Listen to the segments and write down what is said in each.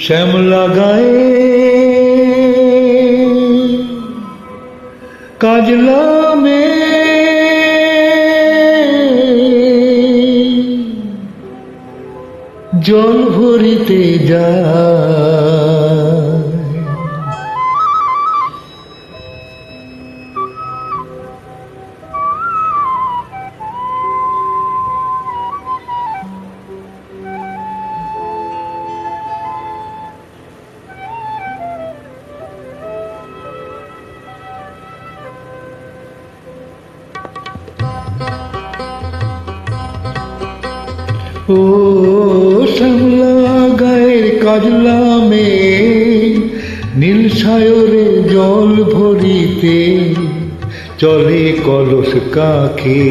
শ্যামলা গায়ে কাজলা মেয়ে জল ভরিতে যায়। ও শ্যামলা গায়ের কাজলা মেয়ে নীল সায়রে জল ভরিতে চলে কলস কাকে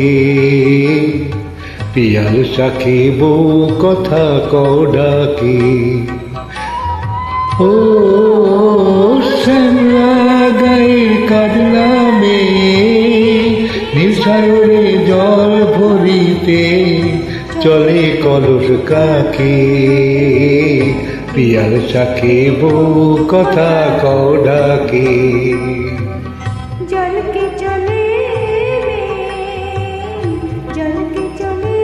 পিয়াল শাকে বউ কথা কও ডাকে। ও শ্যামলা গায়ের কাজলা মেয়ে নীল সায়রে জল ভরিতে চলে কলস কাকে পিয়াল শাকে বউ কথা কও ডাকে। জলকে চলে জলকে চলে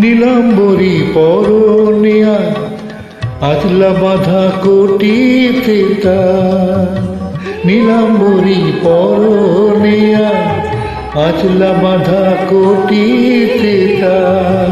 নীলাম্বরী পরনিয়া আজলা বাঁধা কোটিতে তার নীলাম্বরী পরনিয়া আজলা বাঁধা কোটিতে তার।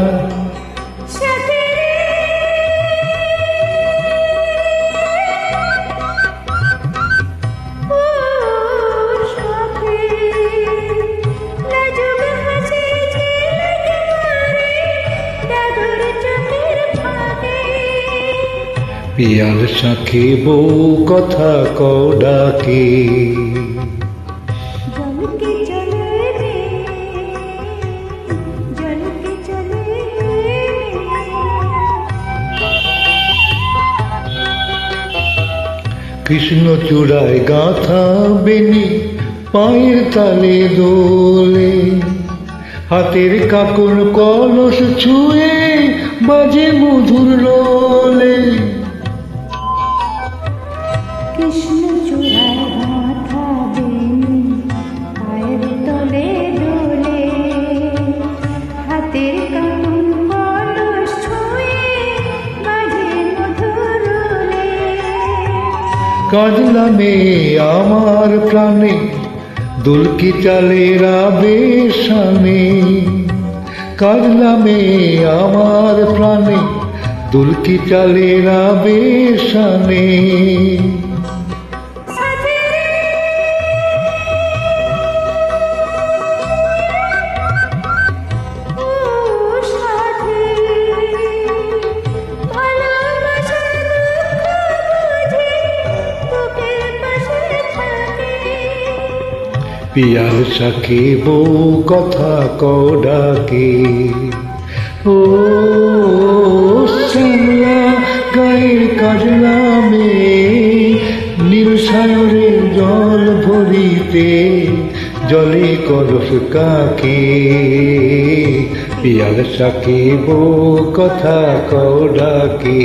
পিয়াল শাকে বউ কথা কও ডাকে। জলকে চলে জলকে চলে কৃষ্ণ চূড়ায় গাঁথা বেনি পায়ের তালে দোলে হাতের কাকন কলস ছুঁয়ে বাজে মধুর লোলে। কৃষ্ণ চূড়ায় গাঁথা বেনি পায়ের তলে দোলে হাতের কাকন কলস ছুঁয়ে বাজে মধুর লোলে। কাজলা মেয়ে আমার প্রাণে দুলকি চালের আবেশানে কাজলা মেয়ে আমার প্রাণে দুলকি চালের আবেশানে। পিয়াল শাকে বউ কথা কও ডাকে। ও শ্যামলা গায়ের কাজলা মেয়ে নীল সায়রে জল ভরিতে জলে কলস কাকে পিয়াল শাকে বউ কথা কও ডাকে।